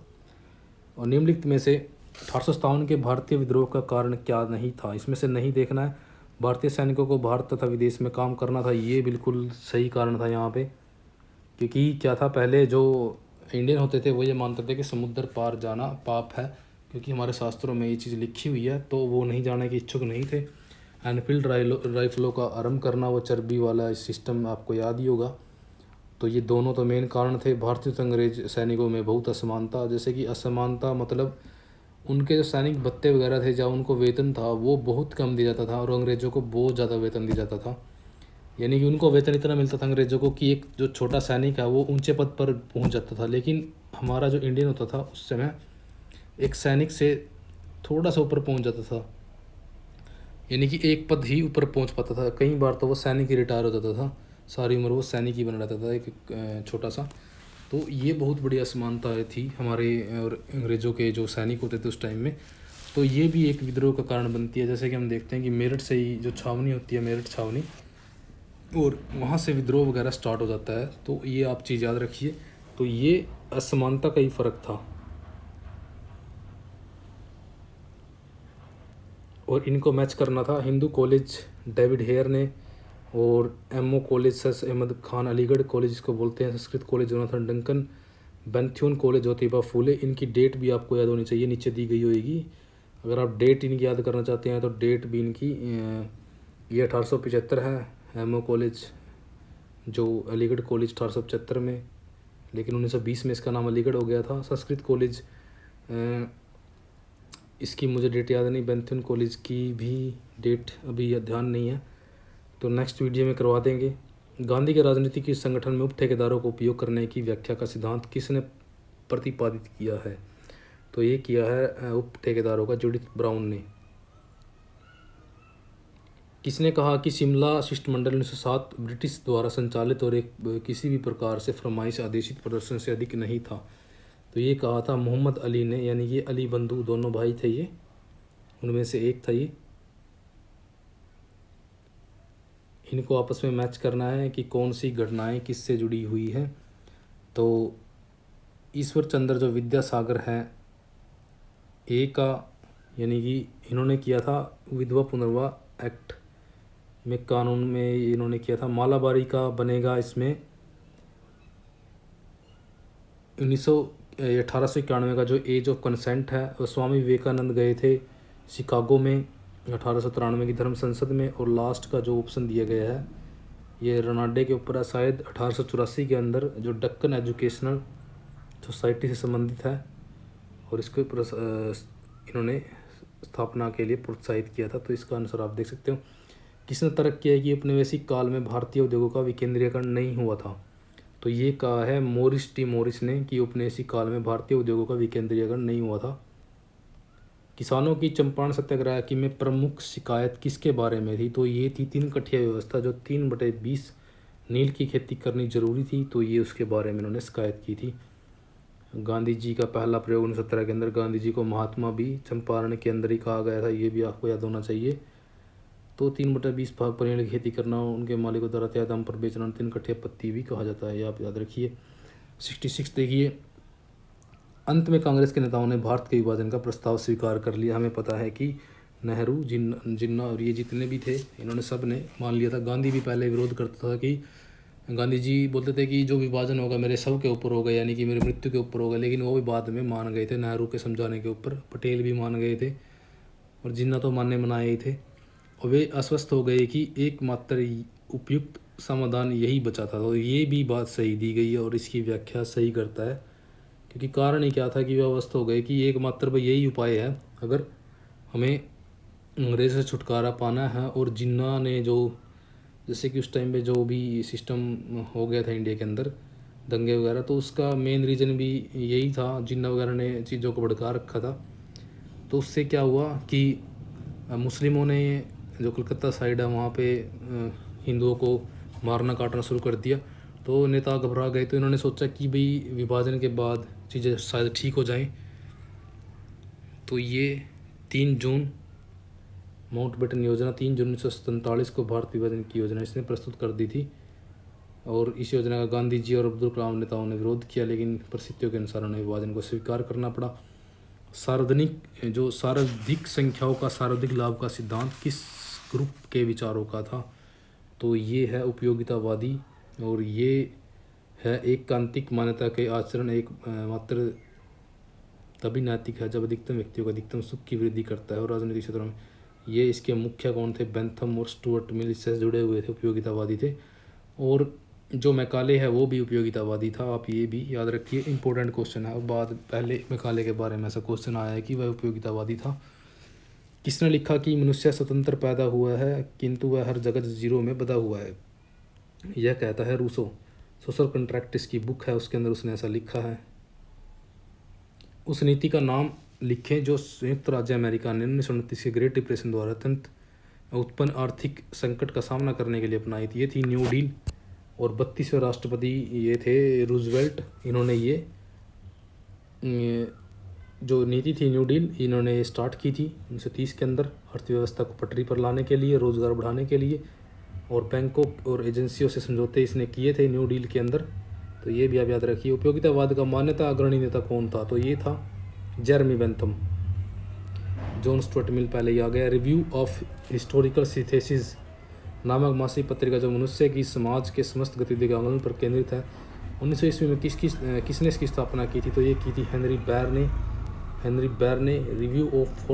और निम्नलिखित में से 1857 के भारतीय विद्रोह का कारण क्या नहीं था, इसमें से नहीं देखना है। भारतीय सैनिकों को भारत तथा विदेश में काम करना था, ये बिल्कुल सही कारण था यहाँ पे। क्योंकि क्या था, पहले जो इंडियन होते थे वो ये मानते थे कि समुद्र पार जाना पाप है, क्योंकि हमारे शास्त्रों में ये चीज़ लिखी हुई है, तो वो नहीं जाने के इच्छुक नहीं थे। एनफील्ड राइफलों का आरंभ करना, वो चर्बी वाला सिस्टम आपको याद ही होगा। तो ये दोनों तो मेन कारण थे। भारतीय तो अंग्रेज सैनिकों में बहुत असमानता, जैसे कि असमानता मतलब उनके जो सैनिक भत्ते वगैरह थे, जहाँ उनको वेतन था वो बहुत कम दिया जाता था और अंग्रेज़ों को बहुत ज़्यादा वेतन दिया जाता था। यानी कि उनको वेतन इतना मिलता था अंग्रेज़ों को कि एक जो छोटा सैनिक है वो ऊंचे पद पर पहुंच जाता था। लेकिन हमारा जो इंडियन होता था उस समय एक सैनिक से थोड़ा सा ऊपर पहुंच जाता था, यानी कि एक पद ही ऊपर पहुंच पाता था। कई बार तो वो सैनिक ही रिटायर हो जाता था, सारी उम्र वो सैनिक ही बना रहता था एक छोटा सा। तो ये बहुत बड़ी असमानता थी हमारे और अंग्रेज़ों के जो सैनिक होते थे उस टाइम में। तो ये भी एक विद्रोह का कारण बनती है। जैसे कि हम देखते हैं कि मेरठ से ही जो छावनी होती है, मेरठ छावनी, और वहाँ से विद्रोह वगैरह स्टार्ट हो जाता है। तो ये आप चीज़ याद रखिए। तो ये असमानता का ही फ़र्क था और इनको मैच करना था। हिंदू कॉलेज डेविड हेयर ने, और MO college sir Ahmad Khan Aligarh college इसको बोलते हैं, Sanskrit college Jonathan Duncan, Bethune college Jyotiba Phule. इनकी डेट भी आपको याद होनी चाहिए, नीचे दी गई होगी। अगर आप डेट इनकी याद करना चाहते हैं तो डेट भी इनकी ये 1875 है। एमओ कॉलेज जो अलीगढ़ कॉलेज 1875 में, लेकिन 1920 में इसका नाम अलीगढ़ हो गया था। संस्कृत कॉलेज इसकी मुझे डेट याद नहीं, बेंथन कॉलेज की भी डेट अभी ध्यान नहीं है, तो नेक्स्ट वीडियो में करवा देंगे। गांधी के राजनीतिक संगठन में उप ठेकेदारों को उपयोग करने की व्याख्या का सिद्धांत किसने प्रतिपादित किया है? तो ये किया है उप ठेकेदारों का जूडिथ ब्राउन ने। किसने कहा कि शिमला शिष्टमंडल 1907 ब्रिटिश द्वारा संचालित और एक किसी भी प्रकार से फरमाइश आदेशित प्रदर्शन से अधिक नहीं था? तो ये कहा था मोहम्मद अली ने, यानी ये अली बंधु दोनों भाई थे, ये उनमें से एक था ये। इनको आपस में मैच करना है कि कौन सी घटनाएं किससे जुड़ी हुई हैं। तो ईश्वर चंद्र जो विद्यासागर हैं, ए का, यानी कि इन्होंने किया था विधवा पुनर्विवाह एक्ट में, कानून में इन्होंने किया था। मालाबारी का बनेगा इसमें 1891 का जो एज ऑफ कंसेंट है, वो स्वामी विवेकानंद गए थे शिकागो में 1893 की धर्म संसद में। और लास्ट का जो ऑप्शन दिया गया है ये रनाडे के ऊपर है, शायद 1884 के अंदर, जो डक्कन एजुकेशनल सोसाइटी से संबंधित है, और इसको इन्होंने स्थापना के लिए प्रोत्साहित किया था। तो इसका आंसर आप देख सकते हो। किसने तर्क किया है कि औपनिवेशिक काल में भारतीय उद्योगों का विकेंद्रीकरण नहीं हुआ था? तो ये कहा है मॉरिस टी मॉरिस ने कि औपनिवेशिक काल में भारतीय उद्योगों का विकेंद्रीकरण नहीं हुआ था। किसानों की चंपारण सत्याग्रह की में प्रमुख शिकायत किसके बारे में थी? तो ये थी 3 कठिया व्यवस्था, जो 3/20 नील की खेती करनी जरूरी थी, तो ये उसके बारे में उन्होंने शिकायत की थी। गांधी जी का पहला प्रयोग 1917 के अंदर, गांधी जी को महात्मा भी चंपारण के अंदर ही कहा गया था, ये भी आपको याद होना चाहिए। तो 3/20 भाग पर नील की खेती करना, उनके मालिकों द्वारा तय दाम पर बेचना, 3 कठिया पत्ती भी कहा जाता है, ये आप याद रखिए। 66 देखिए, अंत में कांग्रेस के नेताओं ने भारत के विभाजन का प्रस्ताव स्वीकार कर लिया। हमें पता है कि नेहरू, जिन्ना और ये जितने भी थे, इन्होंने सब ने मान लिया था। गांधी भी पहले विरोध करता था कि गांधी जी बोलते थे कि जो विभाजन होगा मेरे शव के ऊपर होगा, यानी कि मेरे मृत्यु के ऊपर होगा, लेकिन वो भी बाद में मान गए थे नेहरू के समझाने के ऊपर। पटेल भी मान गए थे और जिन्ना तो मानने मनाए ही थे, और वे आश्वस्त हो गए कि एकमात्र उपयुक्त समाधान यही बचा था। तो ये भी बात सही दी गई है और इसकी व्याख्या सही करता है, क्योंकि कारण ही क्या था कि वे अवस्थ हो गए कि एकमात्र भाई यही उपाय है अगर हमें अंग्रेज़ से छुटकारा पाना है। और जिन्ना ने जो, जैसे कि उस टाइम पे जो भी सिस्टम हो गया था इंडिया के अंदर, दंगे वगैरह, तो उसका मेन रीज़न भी यही था, जिन्ना वगैरह ने चीज़ों को भड़का रखा था। तो उससे क्या हुआ कि मुस्लिमों ने, जो कलकत्ता साइड है वहाँ पे हिंदुओं को मारना काटना शुरू कर दिया। तो नेता घबरा गए, तो इन्होंने सोचा कि भाई विभाजन के बाद चीज़ें शायद ठीक हो जाएं। तो ये 3 जून माउंटबेटन योजना, 3 जून 1947 को भारत विभाजन की योजना इसने प्रस्तुत कर दी थी। और इस योजना का गांधी जी और अब्दुल कलाम नेताओं ने विरोध किया, लेकिन परिस्थितियों के अनुसार उन्हें विभाजन को स्वीकार करना पड़ा। सर्वाधिक संख्याओं का सर्वाधिक लाभ का सिद्धांत किस ग्रुप के विचारों का था? तो ये है उपयोगितावादी, और ये है एक कांतिक मान्यता के आचरण एक मात्र तभी नैतिक है जब अधिकतम व्यक्तियों का अधिकतम सुख की वृद्धि करता है। और राजनीतिक क्षेत्रों में ये इसके मुख्य कौन थे? बेंथम और स्टुअर्ट मिल इससे जुड़े हुए थे, उपयोगितावादी थे। और जो मैकाले है वो भी उपयोगितावादी था, आप ये भी याद रखिए, इंपॉर्टेंट क्वेश्चन है। और पहले मैकाले के बारे में ऐसा क्वेश्चन आया है कि वह उपयोगितावादी था। किसने लिखा कि मनुष्य स्वतंत्र पैदा हुआ है किंतु वह हर जगह जंजीरों में बंधा हुआ है? यह कहता है रूसो। सोशल कॉन्ट्रैक्ट इसकी बुक है, उसके अंदर उसने ऐसा लिखा है। उस नीति का नाम लिखें जो संयुक्त राज्य अमेरिका ने 1929 के ग्रेट डिप्रेशन द्वारा अत्यंत उत्पन्न आर्थिक संकट का सामना करने के लिए अपनाई थी। ये थी न्यू डील। और 32वें राष्ट्रपति ये थे रूजवेल्ट। इन्होंने ये जो नीति थी न्यू डील, इन्होंने स्टार्ट की थी 1930 के अंदर, अर्थव्यवस्था को पटरी पर लाने के लिए, रोजगार बढ़ाने के लिए, और बैंकों और एजेंसियों से समझौते इसने किए थे न्यू डील के अंदर। तो ये भी आप याद रखिए। उपयोगितावाद का मान्यता अग्रणी नेता कौन था? तो ये था Jeremy Bentham. John Stuart Mill पहले ही आ गया। रिव्यू ऑफ हिस्टोरिकल सिंथेसिस नामक मासिक पत्रिका जो मनुष्य की समाज के समस्त गतिविधि के आंदोलन पर केंद्रित है, 1900 ईस्वी में किसने इसकी स्थापना की थी? तो ये की थी हेनरी बैर ने। रिव्यू ऑफ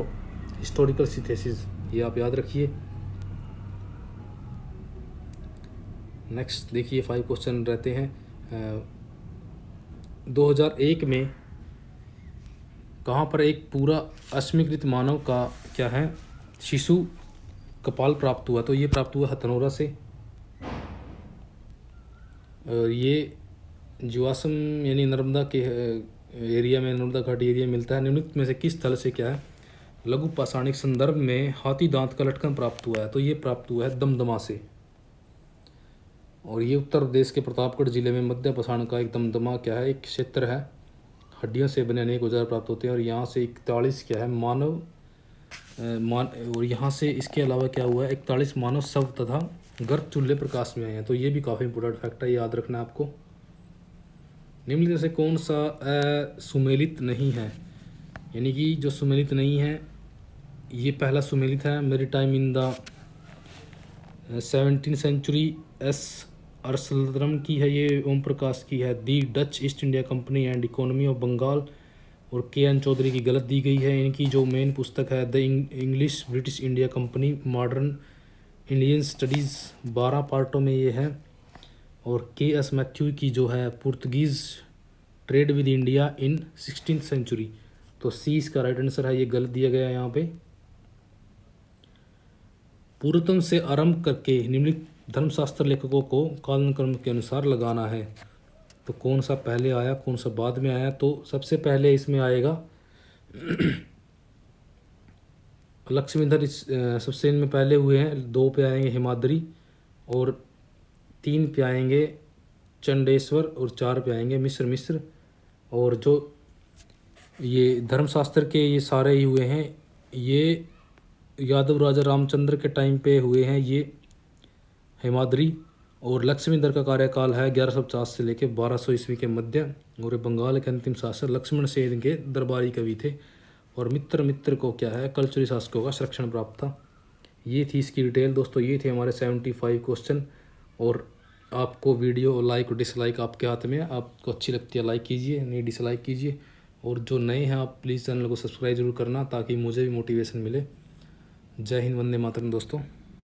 हिस्टोरिकल सिंथेसिस, ये आप याद रखिए। नेक्स्ट देखिए 5 क्वेश्चन रहते हैं। 2001 में कहाँ पर एक पूरा अस्मीकृत मानव का क्या है शिशु कपाल प्राप्त हुआ? तो ये प्राप्त हुआ हथनोरा से। और ये जीवाश्म यानी नर्मदा के एरिया में, नर्मदा घाटी एरिया मिलता है। निम्नलिखित में से किस स्थल से क्या है लघु पाषाणिक संदर्भ में हाथी दांत का लटकन प्राप्त हुआ है? तो ये प्राप्त हुआ है दमदमा से। और ये उत्तर प्रदेश के प्रतापगढ़ जिले में मध्य पाषाण का एक दमदमा क्या है एक क्षेत्र है। हड्डियों से बने अनेक औजार प्राप्त होते हैं। और यहाँ से 41 क्या है और यहाँ से इसके अलावा क्या हुआ है 41 मानव शव तथा गर्भ चूल्हे प्रकाश में आए हैं। तो ये भी काफ़ी इंपॉर्टेंट फैक्ट है, याद रखना है आपको। निम्नलिखित से कौन सा सुमेलित नहीं है? यानी कि जो सुमेलित नहीं है, ये पहला सुमेलित है maritime in the 17th century S Arasaratnam की है, ये ओम प्रकाश की है। The Dutch East India company and economy of Bengal और के.एन. चौधरी की गलत दी गई है। इनकी जो मेन पुस्तक है the English British India company modern Indian studies 12 पार्टों में ये है। और के.एस. मैथ्यू की जो है Portuguese trade with India in 16th century. तो सी इसका राइट आंसर है, ये गलत दिया गया है यहाँ पे। पूर्वतम से आरंभ करके निम्नलिखित धर्मशास्त्र लेखकों को कालानुक्रम के अनुसार लगाना है। तो कौन सा पहले आया कौन सा बाद में आया? तो सबसे पहले इसमें आएगा लक्ष्मीधर सबसे इनमें पहले हुए हैं। 2 पे आएंगे हिमाद्री, और 3 पे आएंगे चंडेश्वर, और 4 पे आएंगे मिस्र। और जो ये धर्मशास्त्र के ये सारे ही हुए हैं, ये यादव राजा रामचंद्र के टाइम पे हुए हैं ये हिमाद्री। और लक्ष्मीधर का कार्यकाल है 1150 से लेकर 1200 ईस्वी के मध्य। और बंगाल के अंतिम शासक लक्ष्मण सेन के दरबारी कवि थे। और मित्र को क्या है कलचुरी शासकों का संरक्षण प्राप्त था। ये थी इसकी डिटेल दोस्तों। ये थे हमारे 75 क्वेश्चन। और आपको वीडियो लाइक और डिसलाइक आपके हाथ में है, आपको अच्छी लगती है लाइक कीजिए, नहीं डिसलाइक कीजिए। और जो नए हैं आप प्लीज़ चैनल को सब्सक्राइब जरूर करना ताकि मुझे भी मोटिवेशन मिले। जय हिंद, वंदे मातरम दोस्तों।